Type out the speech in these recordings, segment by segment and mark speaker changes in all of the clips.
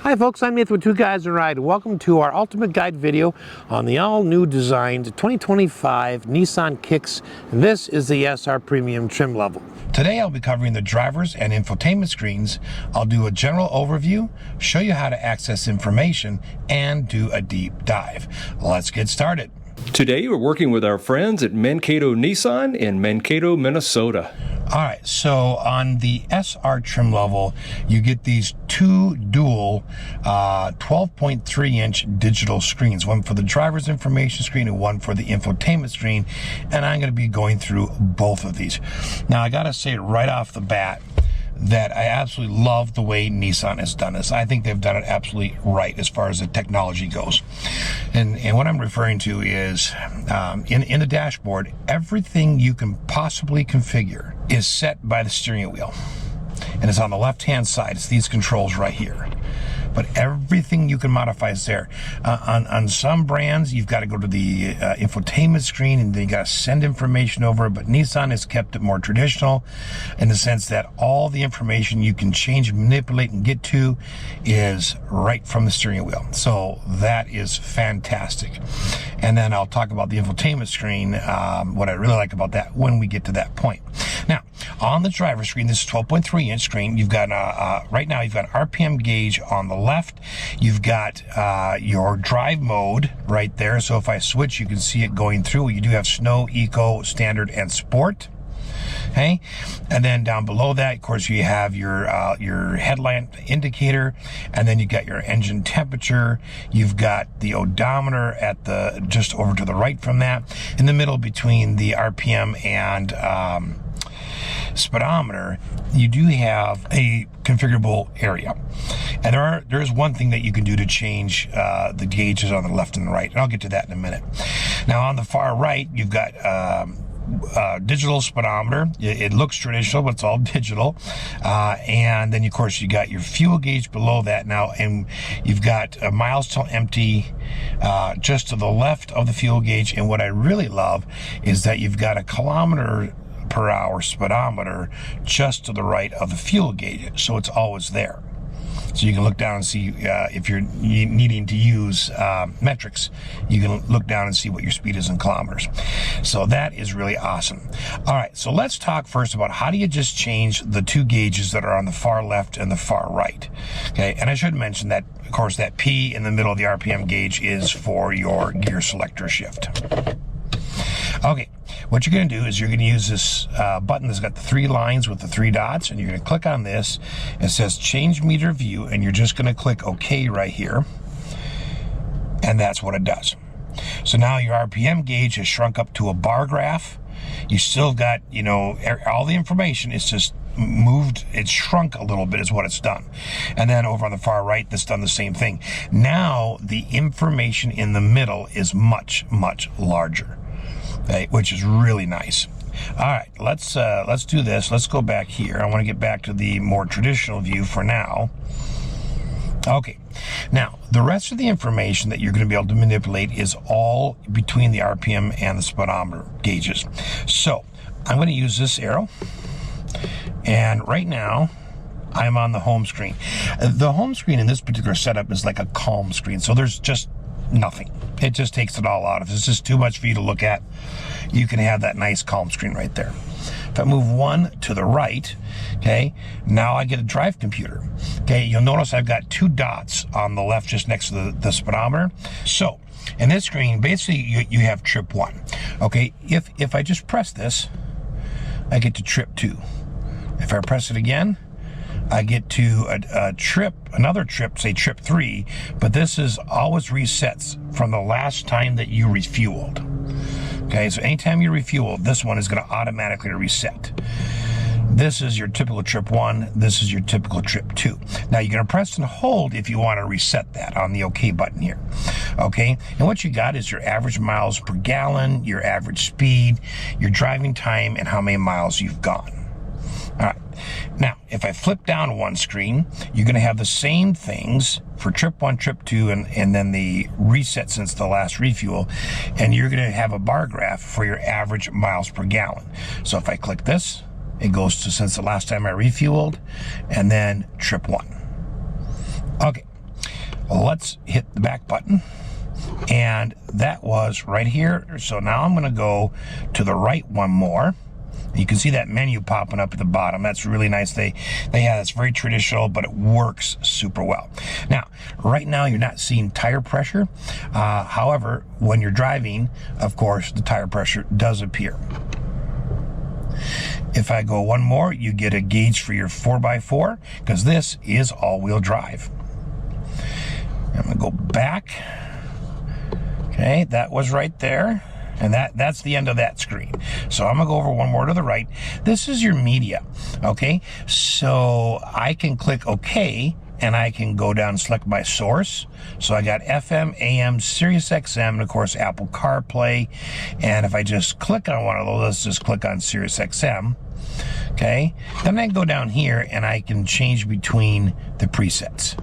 Speaker 1: Hi folks, I'm Nathan with Two Guys and a Ride. Welcome to our ultimate guide video on the all-new designed 2025 Nissan Kicks, and this is the SR Premium trim level. Today I'll be covering the drivers and infotainment screens. I'll do a general overview, show you how to access information, and do a deep dive. Let's get started.
Speaker 2: Today we're working with our friends at Mankato Nissan in Mankato, Minnesota.
Speaker 1: All right, so on the SR trim level, you get these two dual 12.3-inch digital screens, one for the driver's information screen and one for the infotainment screen, and I'm going to be going through both of these. Now, I got to say right off the bat that I absolutely love the way Nissan has done this. I think they've done it absolutely right as far as the technology goes. And what I'm referring to is in the dashboard, everything you can possibly configure is set by the steering wheel. And it's on the left-hand side. It's these controls right here. But everything you can modify is there. On some brands, you've got to go to the infotainment screen and then you got to send information over. But Nissan has kept it more traditional in the sense that all the information you can change, manipulate, and get to is right from the steering wheel. So that is fantastic. And then I'll talk about the infotainment screen, what I really like about that when we get to that point. Now, on the driver screen, this is 12.3-inch screen. You've got right now you've got an RPM gauge on the left. You've got your drive mode right there. So if I switch, you can see it going through. You do have snow, eco, standard, and sport. Okay, and then down below that, of course, you have your headlamp indicator, and then you got your engine temperature. You've got the odometer at the just over to the right from that. In the middle between the RPM and speedometer, you do have a configurable area, and there is one thing that you can do to change the gauges on the left and the right, and I'll get to that in a minute. Now on the far right, you've got digital speedometer. It looks traditional, but it's all digital. And then of course you got your fuel gauge below that now, and you've got miles till empty just to the left of the fuel gauge. And what I really love is that you've got a kilometer per hour speedometer just to the right of the fuel gauge, so it's always there. So you can look down and see if you're needing to use metrics, you can look down and see what your speed is in kilometers. So that is really awesome. All right, so let's talk first about how do you just change the two gauges that are on the far left and the far right. Okay, and I should mention that, of course, that P in the middle of the RPM gauge is for your gear selector shift. Okay, what you're going to do is you're going to use this button that's got the three lines with the three dots, and you're going to click on this. It says change meter view, and you're just going to click OK right here, and that's what it does. So now your RPM gauge has shrunk up to a bar graph. You still got, you know, all the information. It's just moved, it's shrunk a little bit is what it's done. And then over on the far right, that's done the same thing. Now the information in the middle is much, much larger. Okay, which is really nice. All right, let's do this. Let's go back here. I want to get back to the more traditional view for now. Okay, now the rest of the information that you're going to be able to manipulate is all between the RPM and the speedometer gauges. So I'm going to use this arrow, and right now I'm on the home screen. The home screen in this particular setup is like a calm screen, so there's just nothing. It just takes it all out. If it's just too much for you to look at, you can have that nice calm screen right there. If I move one to the right, okay, now I get a drive computer. Okay, you'll notice I've got two dots on the left just next to the speedometer. So in this screen, basically you have trip 1. Okay, if I just press this, I get to trip 2. If I press it again, I get to another trip, say trip 3, but this is always resets from the last time that you refueled. Okay, so anytime you refuel, this one is going to automatically reset. This is your typical trip 1. This is your typical trip 2. Now you're going to press and hold if you want to reset that on the OK button here. Okay, and what you got is your average miles per gallon, your average speed, your driving time, and how many miles you've gone. All right. Now, if I flip down one screen, you're going to have the same things for trip 1, trip 2, and then the reset since the last refuel, and you're going to have a bar graph for your average miles per gallon. So if I click this, it goes to since the last time I refueled, and then trip 1. Okay, let's hit the back button. And that was right here. So now I'm going to go to the right one more. You can see that menu popping up at the bottom. That's really nice. They have, it's very traditional, but it works super well. Now, right now you're not seeing tire pressure. However, when you're driving, of course, the tire pressure does appear. If I go one more, you get a gauge for your 4x4, because this is all-wheel drive. I'm going to go back. Okay, that was right there. And that's the end of that screen. So I'm going to go over one more to the right. This is your media, okay? So I can click OK, and I can go down and select my source. So I got FM, AM, Sirius XM, and of course Apple CarPlay. And if I just click on one of those, let's just click on Sirius XM, okay? Then I can go down here and I can change between the presets.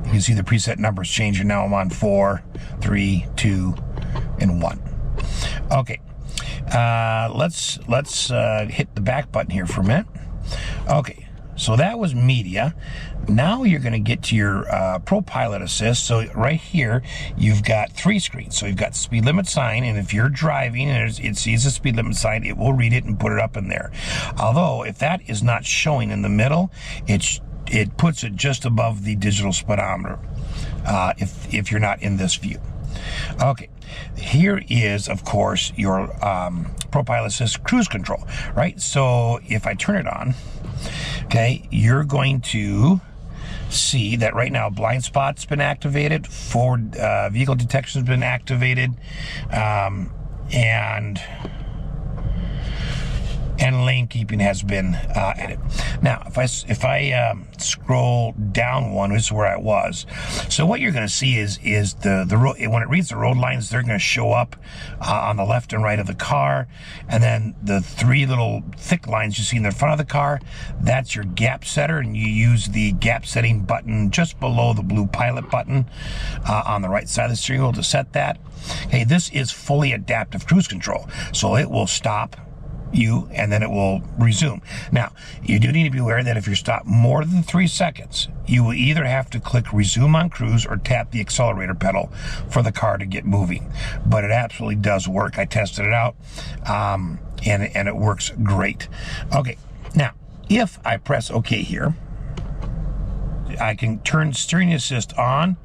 Speaker 1: You can see the preset numbers changing. Now I'm on 4, 3, 2, and 1. Okay, let's hit the back button here for a minute. Okay, so that was media. Now you're going to get to your Pro Pilot Assist. So right here, you've got 3 screens. So you've got speed limit sign, and if you're driving and it sees the speed limit sign, it will read it and put it up in there. Although, if that is not showing in the middle, it puts it just above the digital speedometer if you're not in this view. Okay, here is, of course, your Pro Pilot Assist cruise control, right? So if I turn it on, okay, you're going to see that right now blind spot's been activated, forward vehicle detection's been activated, and lane keeping has been added. Now, if I scroll down one, this is where I was. So what you're going to see is the road, when it reads the road lines, they're going to show up on the left and right of the car, and then the 3 little thick lines you see in the front of the car, that's your gap setter, and you use the gap setting button just below the blue pilot button on the right side of the steering wheel to set that. Okay, this is fully adaptive cruise control, so it will stop you and then it will resume. Now, you do need to be aware that if you're stopped more than 3 seconds, you will either have to click resume on cruise or tap the accelerator pedal for the car to get moving. But it absolutely does work. I tested it out, and it works great. Okay, now if I press OK here, I can turn steering assist on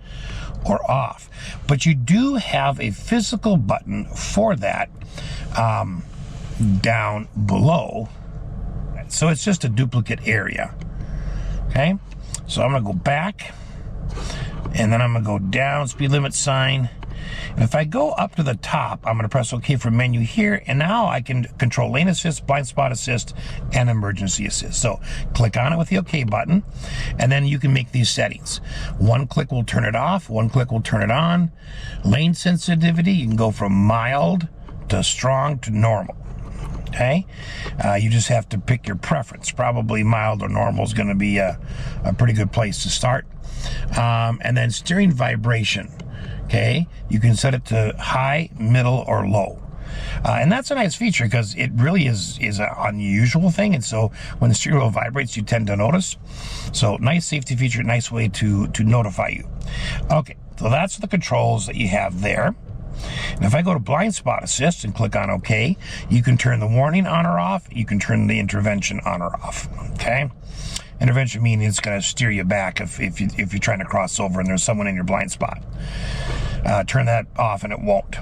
Speaker 1: or off, but you do have a physical button for that down below, so it's just a duplicate area. Okay, so I'm gonna go back, and then I'm gonna go down, speed limit sign, and if I go up to the top, I'm gonna press OK for menu here, and now I can control lane assist, blind spot assist, and emergency assist. So click on it with the OK button, and then you can make these settings. 1 click will turn it off, 1 click will turn it on. Lane sensitivity, you can go from mild to strong to normal. Okay, you just have to pick your preference. Probably mild or normal is going to be a pretty good place to start. And then steering vibration. Okay, you can set it to high, middle, or low. And that's a nice feature because it really is an unusual thing. And so when the steering wheel vibrates, you tend to notice. So nice safety feature, nice way to notify you. Okay, so that's the controls that you have there. And if I go to blind spot assist and click on OK, you can turn the warning on or off. You can turn the intervention on or off. Okay, intervention meaning it's going to steer you back if you're trying to cross over and there's someone in your blind spot. Turn that off and it won't.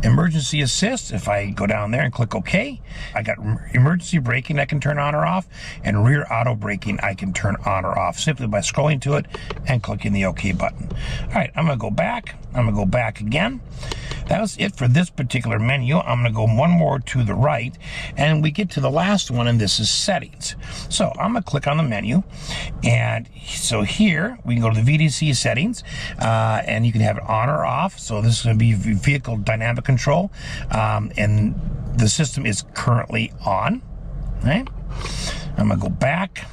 Speaker 1: Emergency assist, if I go down there and click OK, I got emergency braking I can turn on or off, and rear auto braking I can turn on or off simply by scrolling to it and clicking the OK button. All right, I'm going to go back. I'm going to go back again. That was it for this particular menu. I'm going to go one more to the right, and we get to the last one, and this is settings. So I'm going to click on the menu, and so here we can go to the VDC settings, and you can have it on or off. So this is going to be vehicle dynamic control, and the system is currently on. Right? I'm going to go back.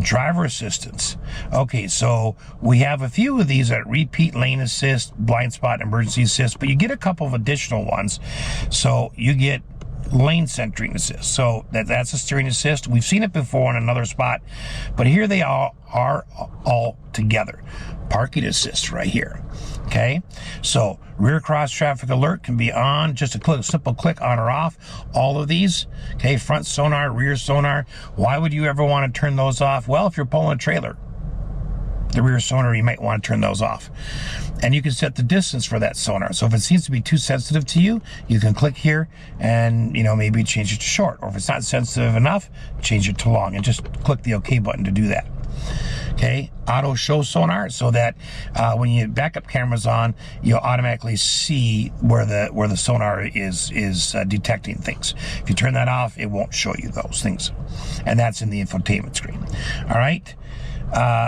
Speaker 1: Driver assistance. Okay, so we have a few of these that repeat lane assist, blind spot, emergency assist, but you get a couple of additional ones. So you get lane centering assist. So that's a steering assist. We've seen it before in another spot, but here they are all together. Parking assist right here. Okay, so rear cross traffic alert can be on, just a simple click on or off. All of these, okay, front sonar, rear sonar. Why would you ever want to turn those off? Well, if you're pulling a trailer, the rear sonar, you might want to turn those off. And you can set the distance for that sonar. So if it seems to be too sensitive to you, you can click here and, maybe change it to short. Or if it's not sensitive enough, change it to long, and just click the OK button to do that. Okay, auto show sonar, so that when you backup cameras on, you'll automatically see where the sonar is detecting things. If you turn that off, it won't show you those things, and that's in the infotainment screen. All right,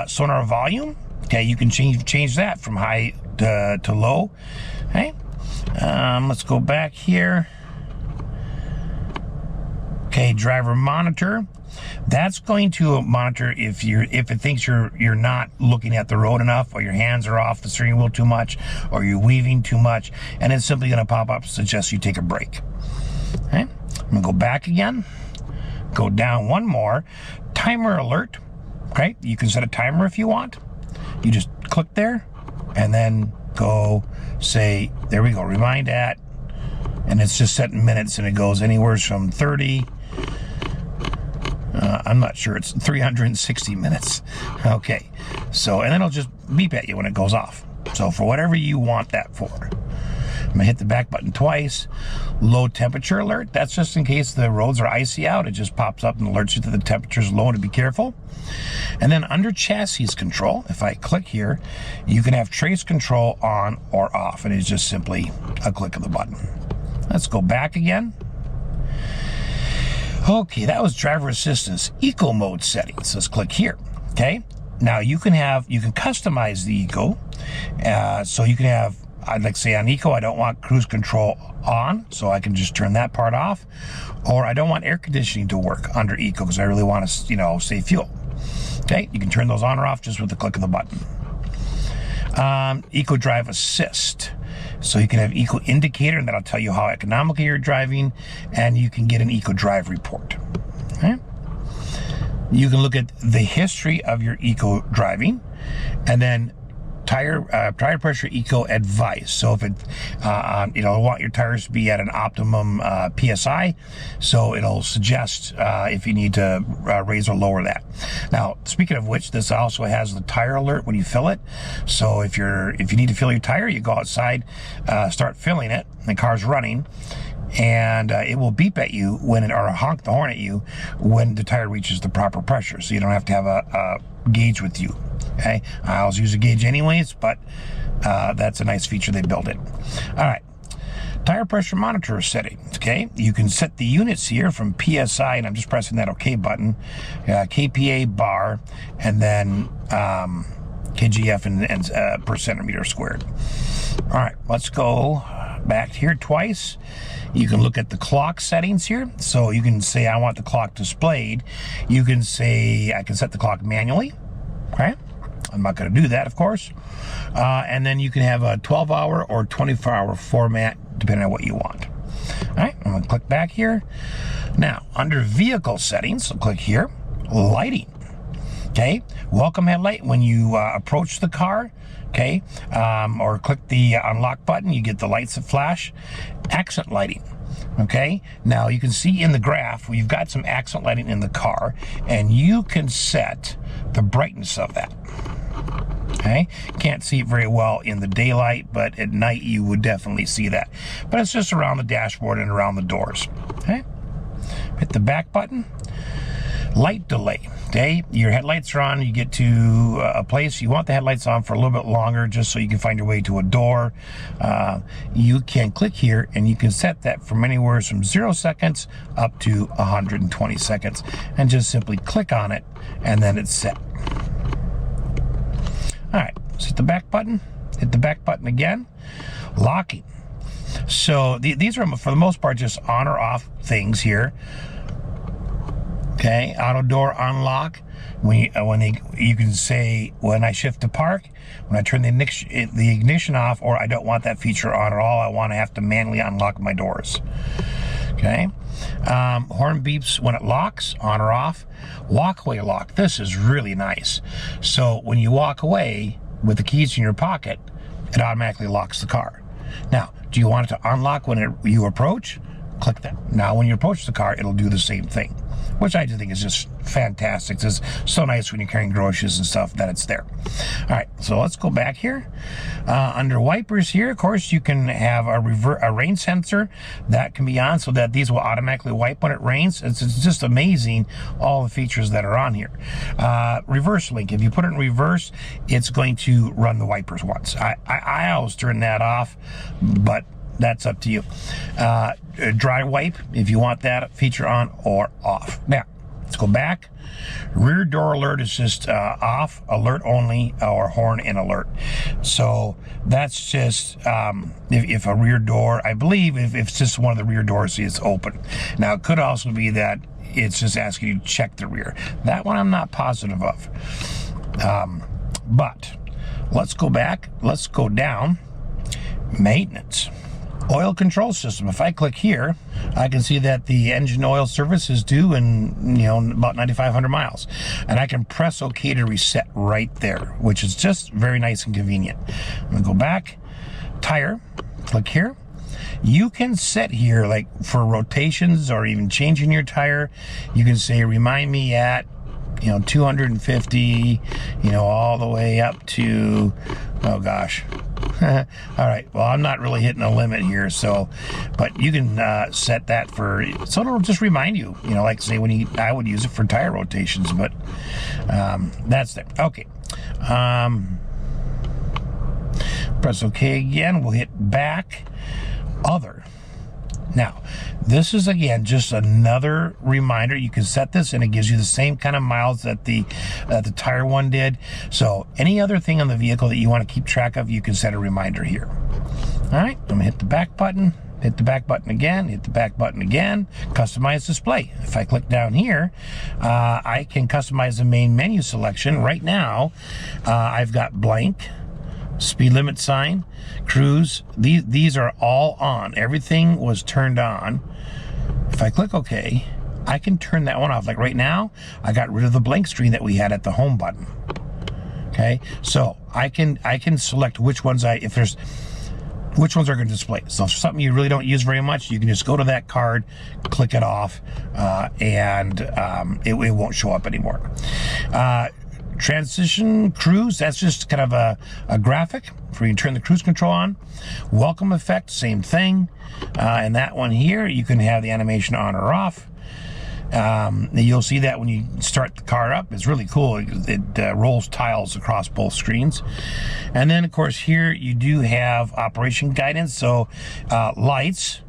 Speaker 1: sonar volume. Okay, you can change that from high to low. Okay, let's go back here. Okay, driver monitor. That's going to monitor if it thinks you're not looking at the road enough, or your hands are off the steering wheel too much, or you're weaving too much, and it's simply going to pop up and suggest you take a break. Okay, I'm going to go back again, go down one more. Timer alert. Okay, you can set a timer if you want. You just click there, and then go say, there we go, remind at, and it's just set in minutes, and it goes anywhere from 30. I'm not sure, it's 360 minutes. Okay, so, and then it'll just beep at you when it goes off. So for whatever you want that for. I'm gonna hit the back button twice. Low temperature alert, that's just in case the roads are icy out. It just pops up and alerts you that the temperature is low and to be careful. And then under chassis control, if I click here, you can have trace control on or off, and it's just simply a click of the button. Let's go back again. Okay, that was driver assistance eco mode settings. Let's click here. Okay, now you can customize the eco. So you can have, I'd like to say on eco, I don't want cruise control on, so I can just turn that part off. Or I don't want air conditioning to work under eco because I really want to, save fuel. Okay, you can turn those on or off just with the click of the button. Eco drive assist. So you can have eco indicator, and that'll tell you how economically you're driving, and you can get an eco drive report. Okay? You can look at the history of your eco driving, and then tire pressure eco advice. So if it, want your tires to be at an optimum PSI, so it'll suggest if you need to raise or lower that. Now, speaking of which, this also has the tire alert when you fill it. So if you need to fill your tire, you go outside, start filling it, the car's running, and it will beep at you or honk the horn at you when the tire reaches the proper pressure. So you don't have to have a gauge with you. Okay, I always use a gauge anyways, but that's a nice feature they built in. All right, tire pressure monitor settings. Okay, you can set the units here from PSI, and I'm just pressing that OK button, KPA bar, and then KGF and per centimeter squared. All right, let's go back here twice. You can look at the clock settings here. So you can say, I want the clock displayed. You can say, I can set the clock manually. Okay, I'm not going to do that, of course. And then you can have a 12-hour or 24-hour format, depending on what you want. All right, I'm going to click back here. Now, under vehicle settings, I'll click here, lighting. Okay, welcome headlight when you approach the car. Okay, or click the unlock button, you get the lights that flash. Accent lighting. Okay, now you can see in the graph we've got some accent lighting in the car, and you can set the brightness of that. Okay, can't see it very well in the daylight, but at night you would definitely see that. But it's just around the dashboard and around the doors. Okay, hit the back button. Light delay. Okay, your headlights are on, you get to a place, you want the headlights on for a little bit longer just so you can find your way to a door. You can click here and you can set that from anywhere from 0 seconds up to 120 seconds, and just simply click on it and then it's set. All right, let's hit the back button, hit the back button again. Locking. So these are, for the most part, just on or off things here. Okay, auto door unlock. You can say, when I shift to park, when I turn the ignition off, or I don't want that feature on at all, I want to have to manually unlock my doors. Okay. Horn beeps when it locks, on or off. Walkaway lock. This is really nice. So when you walk away with the keys in your pocket, it automatically locks the car. Now, do you want it to unlock when you approach? Click that. Now, when you approach the car, it'll do the same thing, which I think is just fantastic. It's so nice when you're carrying groceries and stuff that it's there. All right, so let's go back here. Under wipers here, of course, you can have a rain sensor that can be on so that these will automatically wipe when it rains. It's just amazing, all the features that are on here. Reverse link. If you put it in reverse, it's going to run the wipers once. I always turn that off, but that's up to you. Dry wipe, if you want that feature on or off. Now, let's go back. Rear door alert is just off, alert only, or horn and alert. So that's just if a rear door, I believe if it's just one of the rear doors is open. Now, it could also be that it's just asking you to check the rear. That one I'm not positive of. But let's go back. Let's go down. Maintenance. Oil control system. If I click here, I can see that the engine oil service is due in, about 9,500 miles. And I can press OK to reset right there, which is just very nice and convenient. I'm going to go back. Tire. Click here. You can set here, like for rotations or even changing your tire. You can say, remind me at 250, all the way up to, oh gosh. All right, well, I'm not really hitting a limit here, but you can set that so it'll just remind you, like say I would use it for tire rotations, but that's there. Okay. Press OK again. We'll hit back. Other. Now, this is, again, just another reminder. You can set this, and it gives you the same kind of miles that the tire one did. So any other thing on the vehicle that you want to keep track of, you can set a reminder here. All right, I'm going to hit the back button, hit the back button again, hit the back button again, customize display. If I click down here, I can customize the main menu selection. Right now, I've got blank, speed limit sign, cruise. These are all on. Everything was turned on. If I click OK, I can turn that one off. Like right now, I got rid of the blank screen that we had at the home button. Okay, so I can select which ones which ones are going to display. So if something you really don't use very much, you can just go to that card, click it off, and it won't show up anymore. Transition cruise, that's just kind of a graphic for you to turn the cruise control on. Welcome effect, same thing. And that one here, you can have the animation on or off. You'll see that when you start the car up. It's really cool. It rolls tiles across both screens. And then, of course, here you do have operation guidance. So lights,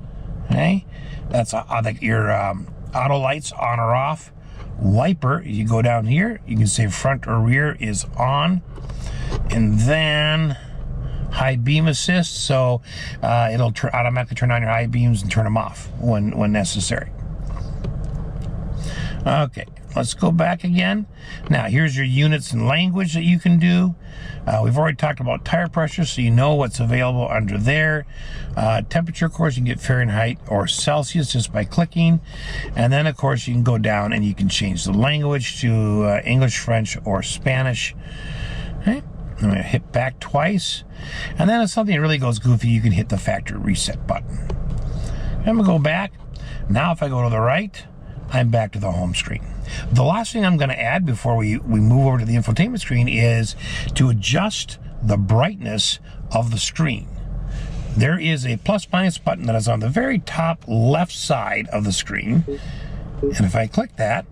Speaker 1: okay? That's like your auto lights on or off. Wiper, you go down here, you can say front or rear is on, and then high beam assist, so it'll automatically turn on your high beams and turn them off when necessary. Okay, let's go back again. Now here's your units and language that you can do. We've already talked about tire pressure, so you know what's available under there. Temperature, of course, you can get Fahrenheit or Celsius just by clicking. And then, of course, you can go down and you can change the language to English, French, or Spanish. Okay. I'm going to hit back twice. And then if something really goes goofy, you can hit the factory reset button. I'm going to go back. Now if I go to the right, I'm back to the home screen. The last thing I'm going to add before we move over to the infotainment screen is to adjust the brightness of the screen. There is a plus minus button that is on the very top left side of the screen. And if I click that,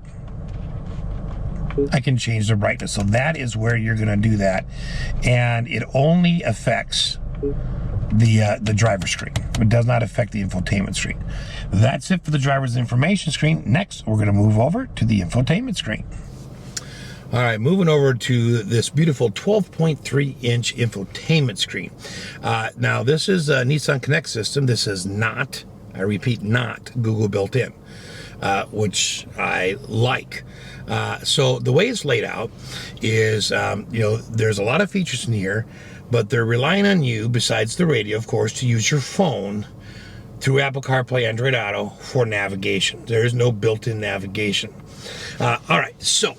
Speaker 1: I can change the brightness. So that is where you're going to do that. And it only affects the driver screen. It does not affect the infotainment screen. That's it for the driver's information screen. Next, we're going to move over to the infotainment screen. All right, moving over to this beautiful 12.3-inch infotainment screen. Now, this is a Nissan Connect system. This is not, I repeat, not Google built in, which I like. So the way it's laid out is, there's a lot of features in here, but they're relying on you, besides the radio, of course, to use your phone through Apple CarPlay, Android Auto for navigation. There is no built-in navigation. All right, so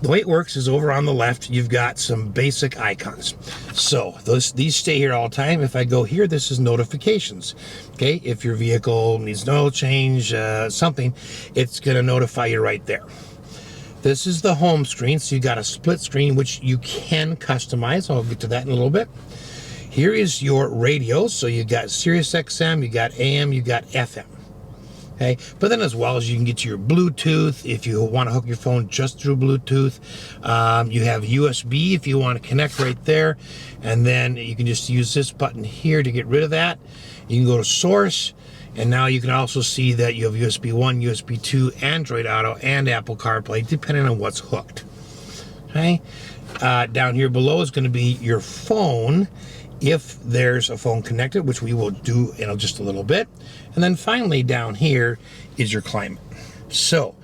Speaker 1: the way it works is over on the left, you've got some basic icons. So these stay here all the time. If I go here, this is notifications. Okay, if your vehicle needs an oil change, something, it's going to notify you right there. This is the home screen, so you got a split screen, which you can customize. I'll get to that in a little bit. Here is your radio. So you got Sirius XM, you got AM, you got FM. Okay, but then as well as you can get to your Bluetooth if you want to hook your phone just through Bluetooth. You have USB if you want to connect right there, and then you can just use this button here to get rid of that. You can go to source, and now you can also see that you have USB 1, USB 2, Android Auto, and Apple CarPlay, depending on what's hooked. Okay, down here below is going to be your phone, if there's a phone connected, which we will do in just a little bit. And then finally down here is your climate. So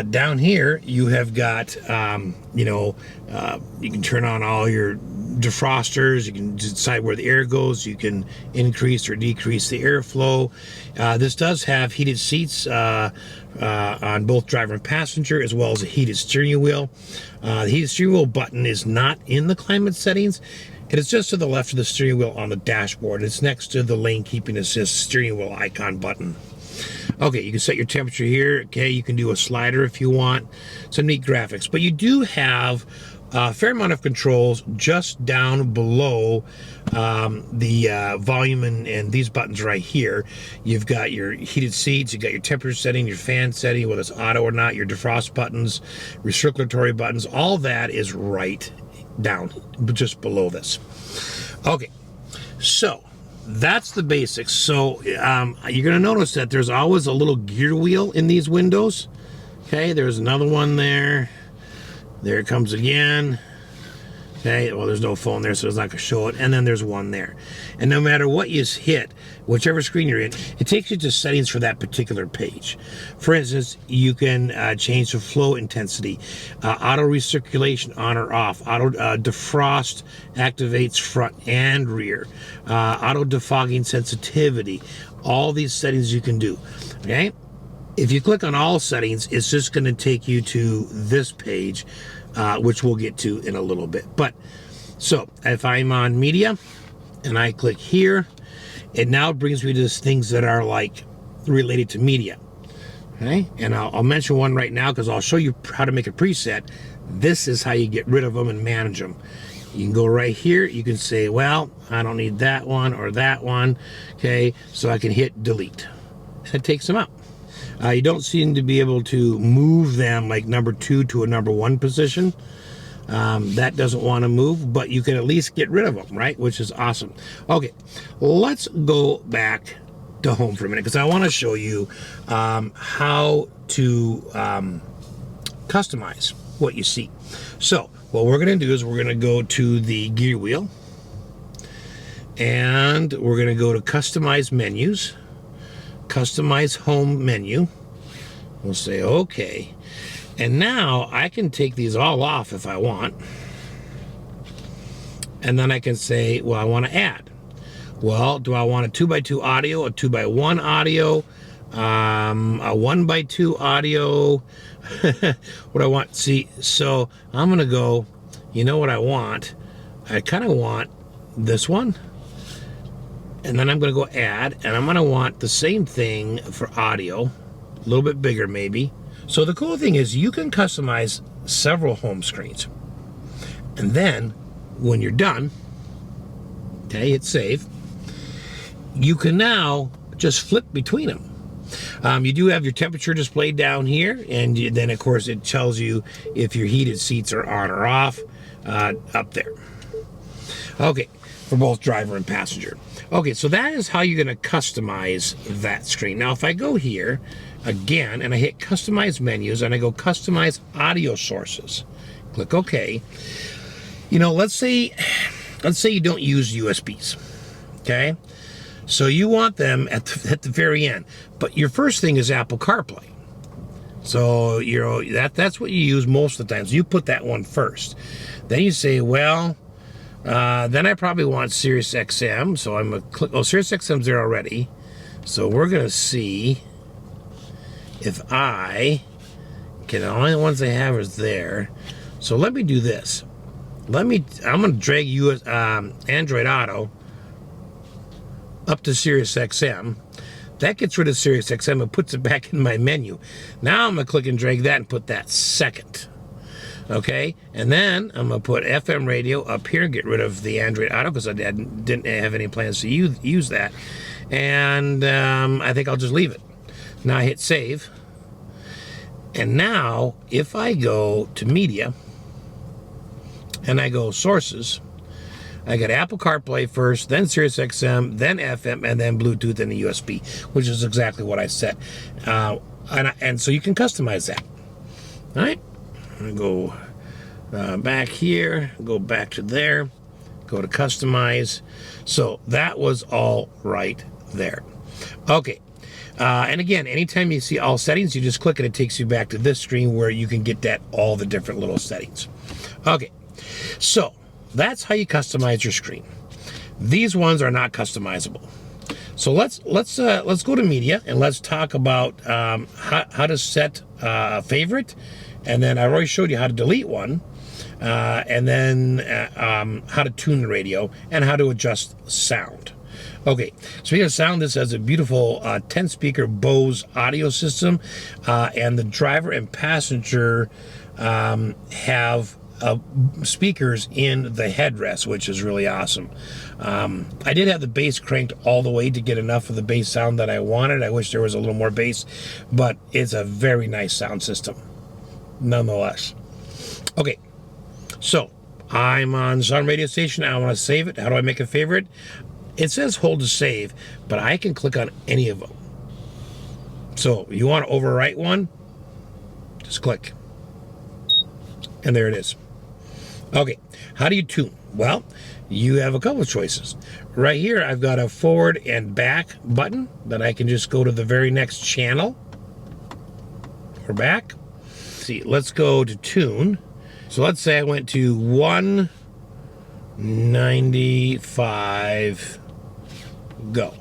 Speaker 1: down here you have got, you can turn on all your defrosters, you can decide where the air goes, you can increase or decrease the airflow. This does have heated seats on both driver and passenger, as well as a heated steering wheel. The heated steering wheel button is not in the climate settings. It is just to the left of the steering wheel on the dashboard. It's next to the lane keeping assist steering wheel icon button. Okay, you can set your temperature here. Okay, you can do a slider if you want. Some neat graphics. But you do have a fair amount of controls just down below the volume and these buttons right here. You've got your heated seats, you've got your temperature setting, your fan setting, whether it's auto or not, your defrost buttons, recirculatory buttons. All that is right down just below this. Okay, so that's the basics. So you're going to notice that there's always a little gear wheel in these windows. Okay, there's another one there. There it comes again. Okay, well, there's no phone there, so it's not going to show it. And then there's one there. And no matter what you hit, whichever screen you're in, it takes you to settings for that particular page. For instance, you can change the flow intensity, auto recirculation on or off, auto defrost activates front and rear, auto defogging sensitivity. All these settings you can do. Okay, if you click on all settings, it's just going to take you to this page, which we'll get to in a little bit. But so if I'm on media and I click here, it now brings me to things that are like related to media. Okay, and I'll mention one right now because I'll show you how to make a preset. This is how you get rid of them and manage them. You can go right here. You can say, well, I don't need that one or that one. Okay, so I can hit delete. That takes them out. You don't seem to be able to move them like number 2 to a number 1 position. That doesn't want to move, but you can at least get rid of them, right? Which is awesome. Okay, let's go back to home for a minute because I want to show you how to customize what you see. So what we're going to do is we're going to go to the gear wheel and we're going to go to customize menus. Customize home menu. We'll say okay, and now I can take these all off if I want, and then I can say, well, I want to add. Well, do I want a 2x2 audio, a 2x1 audio, a 1x2 audio? What I want? See, so I'm gonna go, you know what I want? I kind of want this one. And then I'm going to go add, and I'm going to want the same thing for audio, a little bit bigger maybe. So the cool thing is you can customize several home screens. And then when you're done, okay, hit save, you can now just flip between them. You do have your temperature displayed down here, and then of course it tells you if your heated seats are on or off up there. Okay, for both driver and passenger. Okay, so that is how you're going to customize that screen. Now, if I go here again and I hit customize menus and I go customize audio sources, click OK. You know, let's say you don't use USBs. Okay, so you want them at the very end, but your first thing is Apple CarPlay. So that's what you use most of the time. So you put that one first. Then you say, well, then I probably want Sirius XM, so I'm gonna click. Oh, Sirius XM's there already. So we're going to see if I can, the only ones they have is there. So let me do this. I'm going to drag Android Auto up to Sirius XM. That gets rid of Sirius XM and puts it back in my menu. Now I'm going to click and drag that and put that second. Okay, and then I'm going to put FM radio up here and get rid of the Android Auto because I didn't have any plans to use that. And I think I'll just leave it. Now I hit save. And now if I go to media and I go sources, I got Apple CarPlay first, then Sirius XM, then FM, and then Bluetooth and the USB, which is exactly what I said. And so you can customize that. All right, I'm going to go back here, go back to there, go to customize. So that was all right there. Okay. And again, anytime you see all settings, you just click and it takes you back to this screen where you can get all the different little settings. Okay, so that's how you customize your screen. These ones are not customizable. So let's go to media and let's talk about how to set a favorite, and then I already showed you how to delete one, and then how to tune the radio and how to adjust sound. Okay, speaking of sound, this has a beautiful 10-speaker Bose audio system, and the driver and passenger have speakers in the headrest, which is really awesome. I did have the bass cranked all the way to get enough of the bass sound that I wanted. I wish there was a little more bass, but it's a very nice sound system, nonetheless. Okay, so I'm on some radio station. I want to save it. How do I make a favorite? It says hold to save, but I can click on any of them. So you want to overwrite one? Just click. And there it is. Okay, how do you tune? Well, you have a couple of choices. Right here, I've got a forward and back button that I can just go to the very next channel. We're back. See, let's go to tune. So let's say I went to 195, go.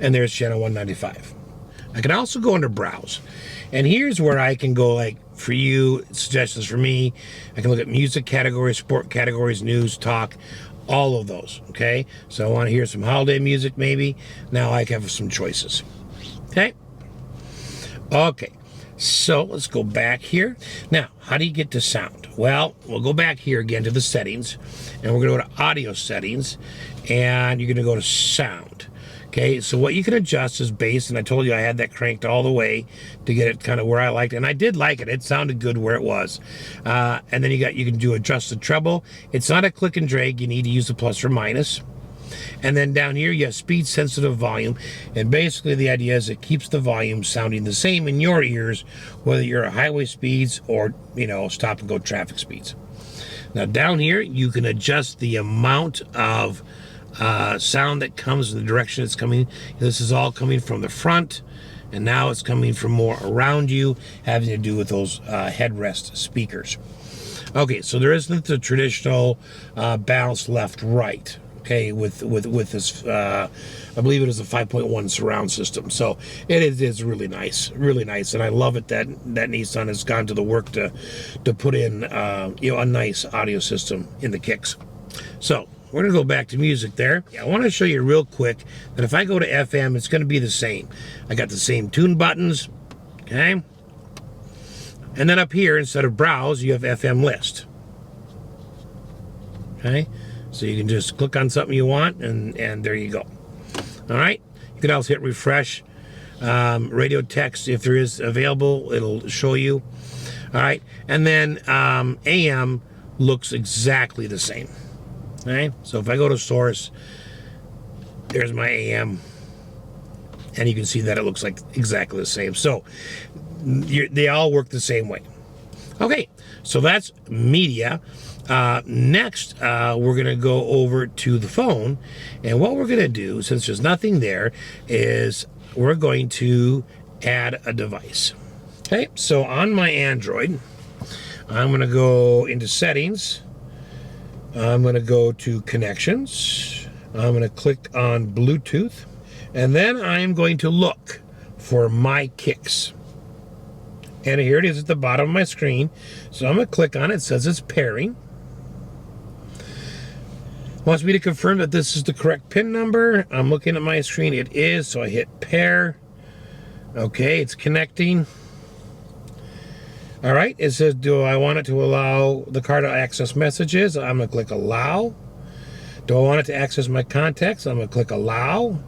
Speaker 1: And there's channel 195. I can also go under browse. And here's where I can go, like, for you, suggestions for me. I can look at music categories, sport categories, news, talk, all of those, okay? So I want to hear some holiday music maybe. Now I have some choices, okay? Okay, so let's go back here. Now, how do you get to sound? Well, we'll go back here again to the settings, and we're going to go to audio settings, and you're going to go to sound. Okay, so what you can adjust is bass, and I told you I had that cranked all the way to get it kind of where I liked it, and I did like it. It sounded good where it was. And then you can do adjust the treble. It's not a click and drag. You need to use the plus or minus. And then down here you have speed sensitive volume, and basically the idea is it keeps the volume sounding the same in your ears, whether you're at highway speeds or, you know, stop and go traffic speeds. Now down here you can adjust the amount of sound that comes in the direction it's coming. This is all coming from the front, and now it's coming from more around you, having to do with those headrest speakers. Okay, so there isn't the traditional balanced left-right. Okay, with this, I believe it is a 5.1 surround system. So it is really nice, and I love it that Nissan has gone to the work to put in you know, a nice audio system in the Kicks. So we're going to go back to music there. I want to show you real quick that if I go to FM, it's going to be the same. I got the same tune buttons, okay? And then up here, instead of browse, you have FM list. Okay? So you can just click on something you want, and there you go. All right? You can also hit refresh. Radio text, if there is available, it'll show you. All right? And then AM looks exactly the same. Okay, so if I go to source, there's my AM, and you can see that it looks like exactly the same. So they all work the same way. Okay, so that's media. Next, we're going to go over to the phone, and what we're going to do, since there's nothing there, is we're going to add a device. Okay, so on my Android, I'm going to go into settings. I'm going to go to connections. I'm going to click on Bluetooth, And then I'm going to look for my Kicks. And here it is at the bottom of my screen. So I'm going to click on it. It says it's pairing. Wants me to confirm that this is the correct PIN number. I'm looking at my screen. It is. So I hit pair. Okay, it's connecting. All right, it says, do I want it to allow the car to access messages? I'm going to click allow. Do I want it to access my contacts? I'm going to click allow.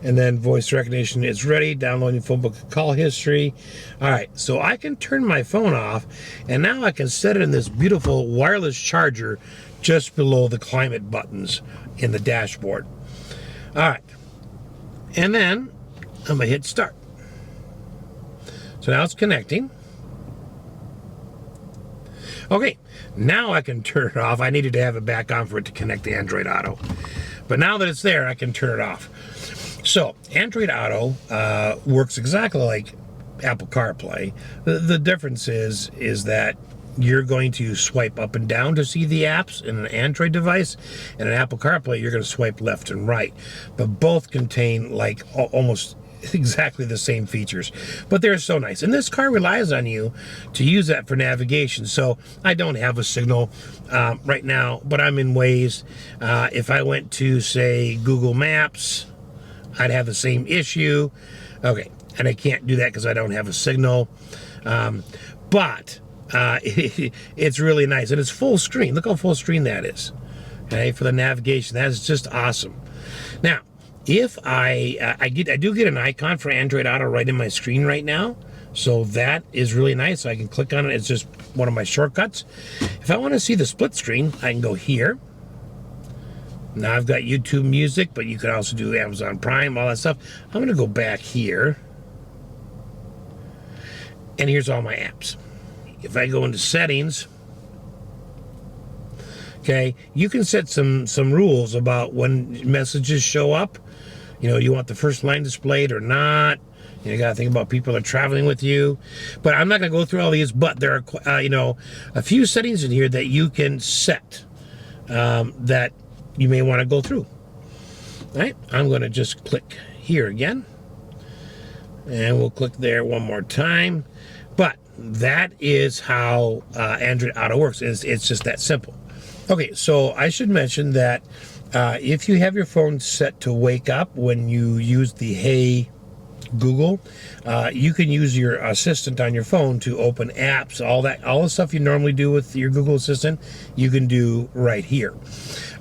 Speaker 1: And then voice recognition is ready. Downloading phone book call history. All right, so I can turn my phone off, and now I can set it in this beautiful wireless charger just below the climate buttons in the dashboard. All right, and then I'm going to hit start. So now it's connecting. Okay, now I can turn it off. I needed to have it back on for it to connect to Android Auto. But now that it's there, I can turn it off. So, Android Auto works exactly like Apple CarPlay. The difference is that you're going to swipe up and down to see the apps in an Android device, and an Apple CarPlay, you're going to swipe left and right. But both contain like almost exactly the same features, but they're so nice. And this car relies on you to use that for navigation. So I don't have a signal right now, but I'm in Waze. If I went to, say, Google Maps, I'd have the same issue. Okay, and I can't do that because I don't have a signal. But it's really nice, and it's full screen. Look how full screen that is. Okay, for the navigation, that is just awesome. Now, if I do get an icon for Android Auto right in my screen right now, so that is really nice. So I can click on it. It's just one of my shortcuts. If I want to see the split screen, I can go here. Now I've got YouTube Music, but you can also do Amazon Prime, all that stuff. I'm going to go back here, and here's all my apps. If I go into settings, okay, you can set some rules about when messages show up. You know, you want the first line displayed or not. You got to think about people that are traveling with you. But I'm not going to go through all these, but there are, a few settings in here that you can set that you may want to go through. All right, I'm going to just click here again. And we'll click there one more time. But that is how Android Auto works. It's just that simple. Okay, so I should mention that if you have your phone set to wake up when you use the Hey Google, you can use your assistant on your phone to open apps, all the stuff you normally do with your Google Assistant, you can do right here.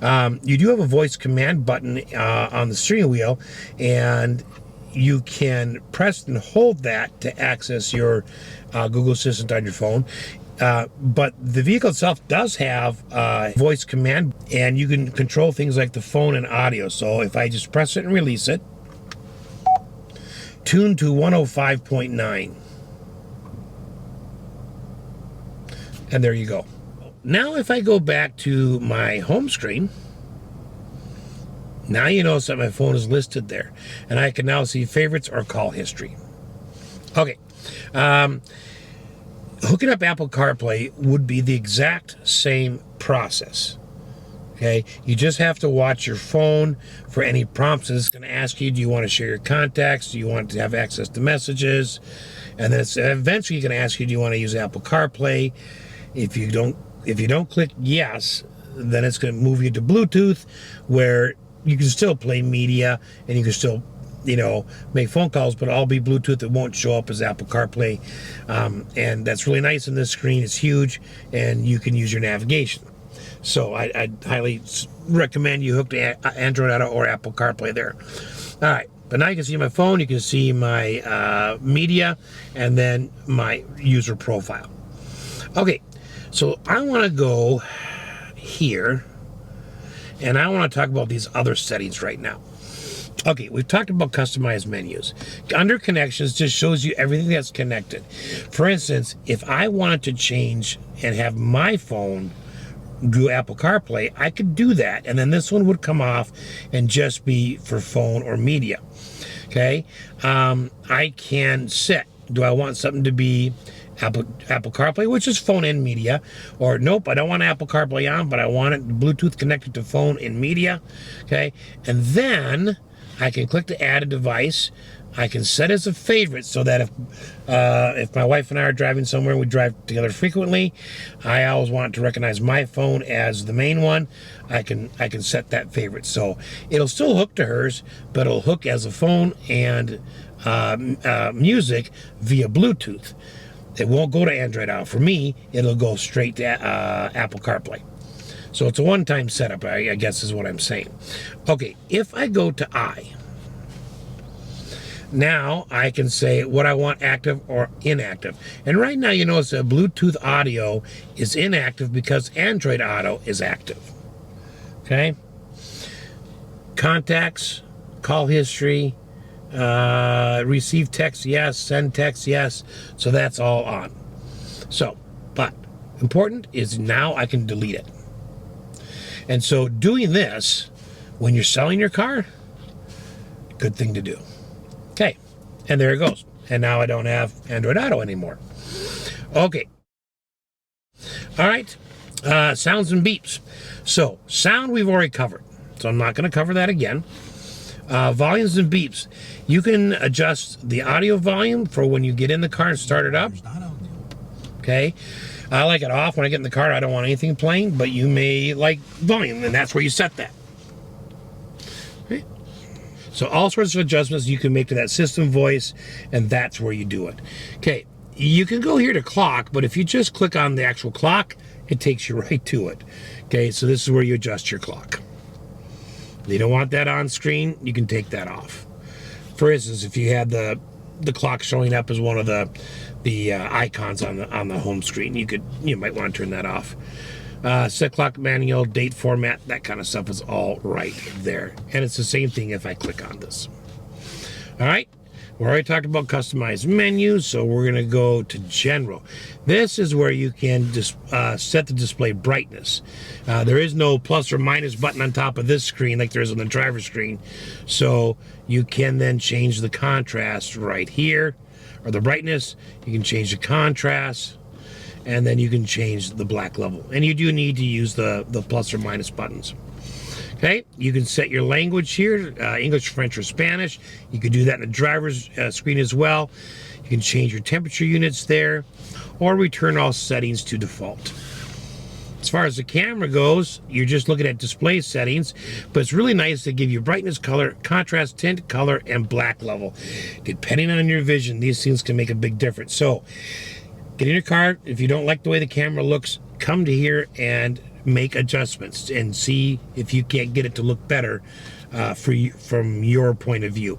Speaker 1: You do have a voice command button on the steering wheel, and you can press and hold that to access your Google Assistant on your phone. But the vehicle itself does have a voice command, and you can control things like the phone and audio. So if I just press it and release it, tune to 105.9. And there you go. Now if I go back to my home screen, now you notice that my phone is listed there. And I can now see favorites or call history. Okay. Hooking up Apple CarPlay would be the exact same process. Okay, you just have to watch your phone for any prompts. It's going to ask you, do you want to share your contacts? Do you want to have access to messages? And then it's eventually going to ask you, do you want to use Apple CarPlay? If you don't click yes, then it's going to move you to Bluetooth, where you can still play media and you can still, make phone calls, but all be Bluetooth. It won't show up as Apple CarPlay. And that's really nice in this screen. It's huge, and you can use your navigation. So I'd highly recommend you hook to Android Auto or Apple CarPlay there. All right, but now you can see my phone, you can see my media, and then my user profile. Okay, so I want to go here, and I want to talk about these other settings right now. Okay, we've talked about customized menus. Under connections just shows you everything that's connected. For instance, if I wanted to change and have my phone do Apple CarPlay, I could do that, and then this one would come off and just be for phone or media. Okay, I can set, do I want something to be Apple CarPlay, which is phone and media, or nope, I don't want Apple CarPlay on, but I want it Bluetooth connected to phone and media. Okay, and then I can click to add a device. I can set as a favorite so that if my wife and I are driving somewhere and we drive together frequently, I always want to recognize my phone as the main one. I can set that favorite. So it'll still hook to hers, but it'll hook as a phone and music via Bluetooth. It won't go to Android Auto. For me, it'll go straight to Apple CarPlay. So it's a one-time setup, I guess is what I'm saying. Okay, if I go to now I can say what I want active or inactive. And right now you notice that Bluetooth audio is inactive because Android Auto is active. Okay? Contacts, call history, receive text, yes, send text, yes. So that's all on. So, but important is now I can delete it. And so doing this when you're selling your car, good thing to do. Okay, and there it goes. And now I don't have Android Auto anymore. Okay. All right, sounds and beeps. So sound we've already covered, so I'm not going to cover that again. Volumes and beeps. You can adjust the audio volume for when you get in the car and start it up. Okay, I like it off when I get in the car. I don't want anything playing, but you may like volume, and that's where you set that. Okay. So all sorts of adjustments you can make to that system voice, and that's where you do it. Okay, you can go here to clock, but if you just click on the actual clock, it takes you right to it. Okay, so this is where you adjust your clock. You don't want that on screen, you can take that off. For instance, if you had the clock showing up as one of the icons on the home screen, you might want to turn that off. Set clock manual, date format, that kind of stuff is all right there. And it's the same thing if I click on this. All right, we already talked about customized menus, so we're going to go to general. This is where you can just set the display brightness. There is no plus or minus button on top of this screen like there is on the driver's screen. So you can then change the contrast right here, or the brightness. You can change the contrast, and then you can change the black level. And you do need to use the plus or minus buttons. Okay, you can set your language here, English, French, or Spanish. You can do that in the driver's screen as well. You can change your temperature units there, or return all settings to default. As far as the camera goes, you're just looking at display settings, but it's really nice to give you brightness, color, contrast, tint, color, and black level. Depending on your vision, these things can make a big difference. So get in your car. If you don't like the way the camera looks, come to here and make adjustments and see if you can't get it to look better from your point of view.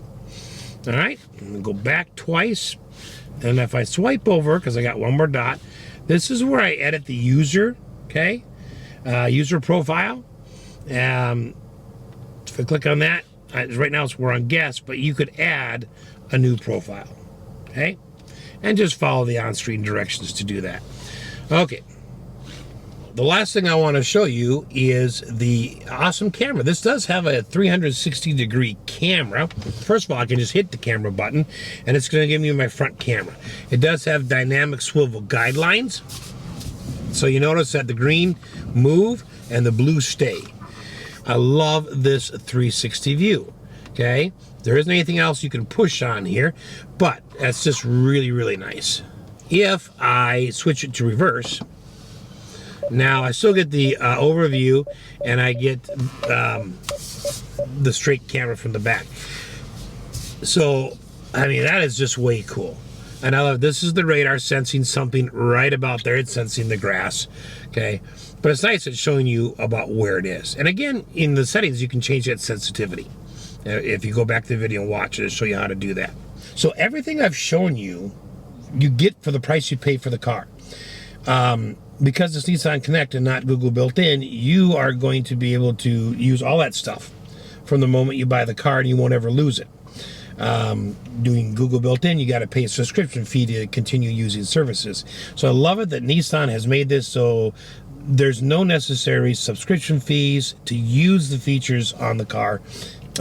Speaker 1: All right, I'm gonna go back twice, and if I swipe over, because I got one more dot, this is where I edit the user. Okay, user profile. If I click on that, right now we're on guest, but you could add a new profile. Okay, and just follow the on-screen directions to do that. Okay. The last thing I want to show you is the awesome camera. This does have a 360-degree camera. First of all, I can just hit the camera button, and it's going to give me my front camera. It does have dynamic swivel guidelines. So you notice that the green move and the blue stay. I love this 360 view. Okay, there isn't anything else you can push on here, but that's just really, really nice. If I switch it to reverse, now I still get the overview, and I get the straight camera from the back. So, I mean, that is just way cool. And I love, this is the radar sensing something right about there. It's sensing the grass, okay? But it's nice it's showing you about where it is. And again, in the settings, you can change that sensitivity. If you go back to the video and watch it, it'll show you how to do that. So everything I've shown you, you get for the price you pay for the car. Because it's Nissan Connect and not Google built in, you are going to be able to use all that stuff from the moment you buy the car, and you won't ever lose it. Doing Google built in, you got to pay a subscription fee to continue using services. So I love it that Nissan has made this so there's no necessary subscription fees to use the features on the car.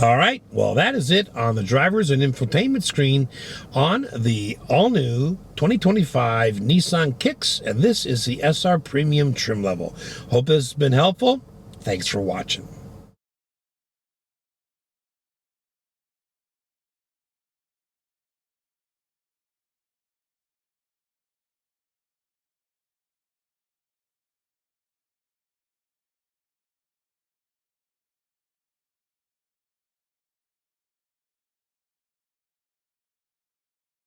Speaker 1: All right, well, that is it on the drivers and infotainment screen on the all-new 2025 Nissan Kicks, and this is the SR Premium trim level. Hope this has been helpful. Thanks for watching.